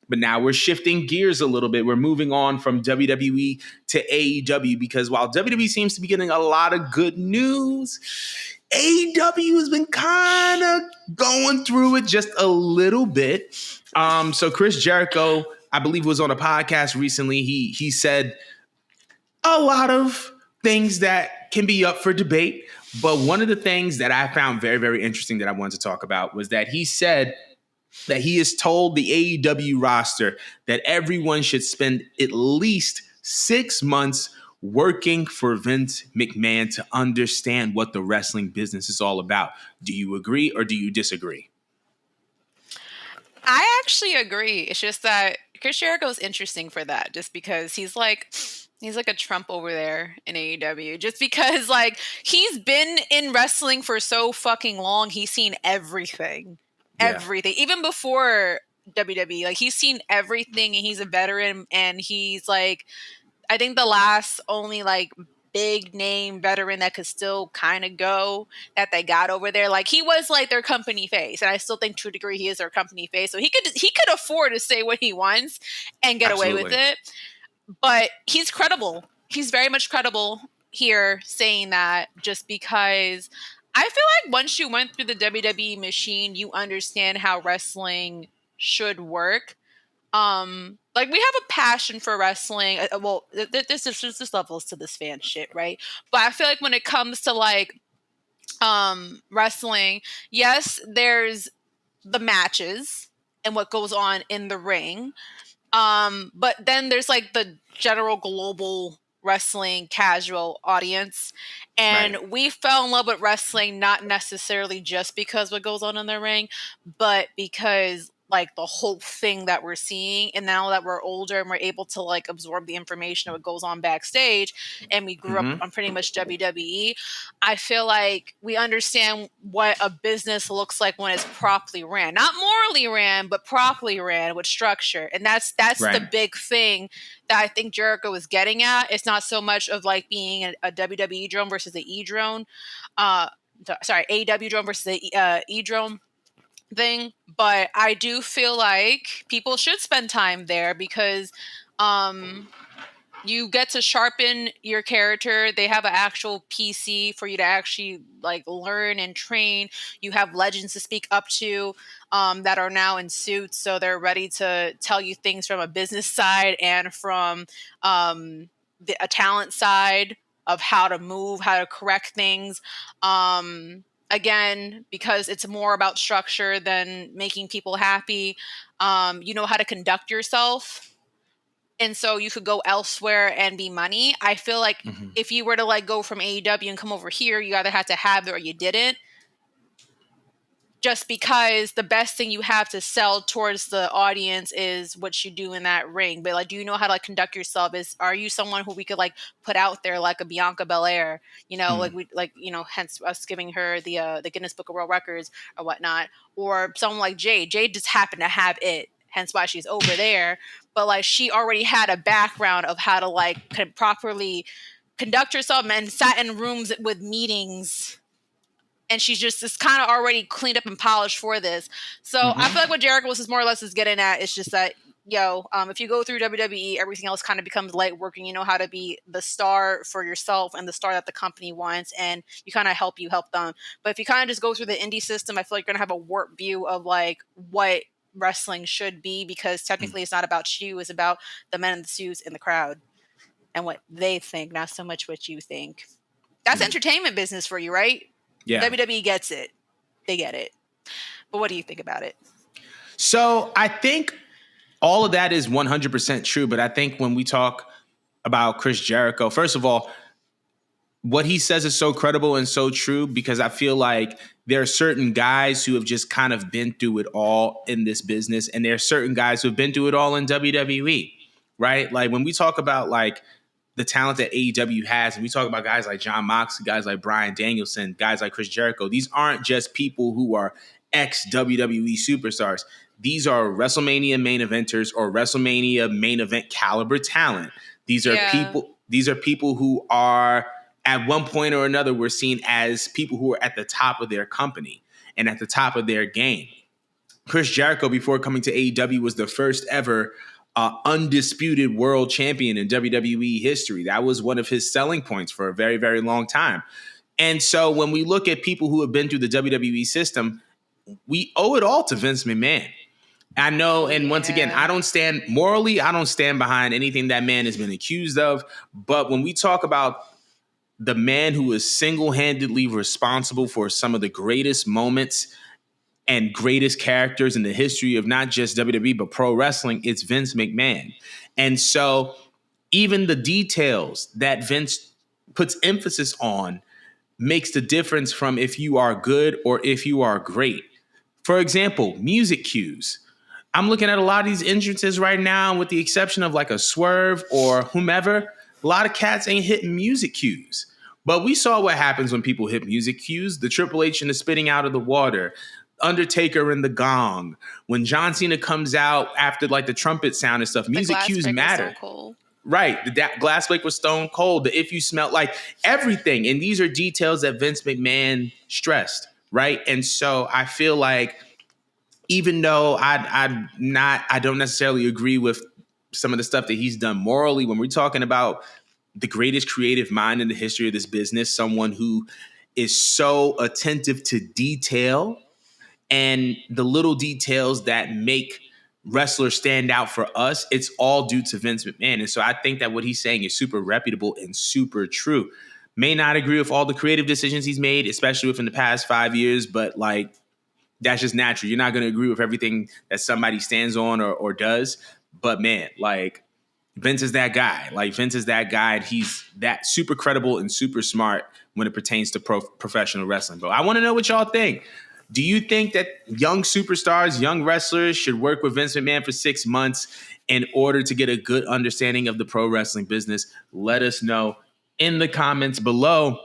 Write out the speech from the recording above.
But now we're shifting gears a little bit. We're moving on from WWE to AEW because while WWE seems to be getting a lot of good news, AEW has been kind of going through it just a little bit. So Chris Jericho, I believe, was on a podcast recently. He said a lot of things that can be up for debate. But one of the things that I found very, very interesting that I wanted to talk about was that he said that he has told the AEW roster that everyone should spend at least 6 months working for Vince McMahon to understand what the wrestling business is all about. Do you agree or do you disagree? I actually agree. It's just that Chris Jericho is interesting for that, just because he's like a Trump over there in AEW. Just because like he's been in wrestling for so fucking long, he's seen everything. Yeah. Everything. Even before WWE. Like he's seen everything and he's a veteran and he's like I think the last only like big name veteran that could still kind of go that they got over there. Like he was like their company face, and I still think to a degree he is their company face. So he could afford to say what he wants and get away with it. But he's credible. He's very much credible here saying that, just because I feel like once you went through the WWE machine, you understand how wrestling should work. Like we have a passion for wrestling. Well, this levels to this fan shit, right? But I feel like when it comes to like wrestling, yes, there's the matches and what goes on in the ring. But then there's like the general global wrestling casual audience. And we fell in love with wrestling not necessarily just because what goes on in the ring, but because like the whole thing that we're seeing. And now that we're older and we're able to like absorb the information of what goes on backstage, and we grew up on pretty much WWE, I feel like we understand what a business looks like when it's properly ran. Not morally ran, but properly ran with structure. And that's the big thing that I think Jericho is getting at. It's not so much of like being a WWE drone versus the E drone. AEW drone versus the E drone thing. But I do feel like people should spend time there because you get to sharpen your character. They have an actual PC for you to actually like learn and train. You have legends to speak up to that are now in suits, so they're ready to tell you things from a business side and from a talent side of how to move, how to correct things. Again, because it's more about structure than making people happy. You know how to conduct yourself. And so you could go elsewhere and be money. I feel like if you were to like go from AEW and come over here, you either had to have it or you didn't. Just because the best thing you have to sell towards the audience is what you do in that ring. But like, do you know how to like conduct yourself? Are you someone who we could like put out there like a Bianca Belair? You know, hence us giving her the Guinness Book of World Records or whatnot, or someone like Jade. Jade just happened to have it, hence why she's over there. But like, she already had a background of how to like properly conduct herself and sat in rooms with meetings. And she's just kind of already cleaned up and polished for this. So I feel like what Jericho was more or less is getting at is just that, if you go through WWE, everything else kind of becomes light work, and you know how to be the star for yourself and the star that the company wants, and you kind of help them. But if you kind of just go through the indie system, I feel like you're going to have a warped view of like what wrestling should be, because technically it's not about you, it's about the men in the suits in the crowd and what they think, not so much what you think. That's entertainment business for you, right? Yeah. WWE gets it. They get it. But what do you think about it? So I think all of that is 100% true. But I think when we talk about Chris Jericho, first of all, what he says is so credible and so true, because I feel like there are certain guys who have just kind of been through it all in this business. And there are certain guys who have been through it all in WWE, right? Like when we talk about like the talent that AEW has, and we talk about guys like Jon Moxley, guys like Bryan Danielson, guys like Chris Jericho, these aren't just people who are ex-WWE superstars. These are WrestleMania main eventers or WrestleMania main event caliber talent. These are people who are, at one point or another, were seen as people who are at the top of their company and at the top of their game. Chris Jericho, before coming to AEW, was the first ever undisputed world champion in WWE history. That was one of his selling points for a very, very long time. And so when we look at people who have been through the WWE system, we owe it all to Vince McMahon. I know, and once again, I don't stand behind anything that man has been accused of. But when we talk about the man who is single-handedly responsible for some of the greatest moments and greatest characters in the history of not just WWE, but pro wrestling, it's Vince McMahon. And so even the details that Vince puts emphasis on makes the difference from if you are good or if you are great. For example, music cues. I'm looking at a lot of these entrances right now, with the exception of like a Swerve or whomever. A lot of cats ain't hitting music cues. But we saw what happens when people hit music cues. The Triple H and the spitting out of the water, Undertaker and the gong. When John Cena comes out after like the trumpet sound and stuff, music cues matter. Right. The glass break was stone cold. The if you smell, like everything. And these are details that Vince McMahon stressed. Right. And so I feel like, even though I don't necessarily agree with some of the stuff that he's done morally, when we're talking about the greatest creative mind in the history of this business, someone who is so attentive to detail and the little details that make wrestlers stand out for us, it's all due to Vince McMahon. And so I think that what he's saying is super reputable and super true. May not agree with all the creative decisions he's made, especially within the past 5 years, but like, that's just natural. You're not going to agree with everything that somebody stands on or does. But man, like Vince is that guy. Like Vince is that guy. And he's that super credible and super smart when it pertains to professional wrestling. But I want to know what y'all think. Do you think that young superstars, young wrestlers should work with Vince McMahon for 6 months in order to get a good understanding of the pro wrestling business? Let us know in the comments below.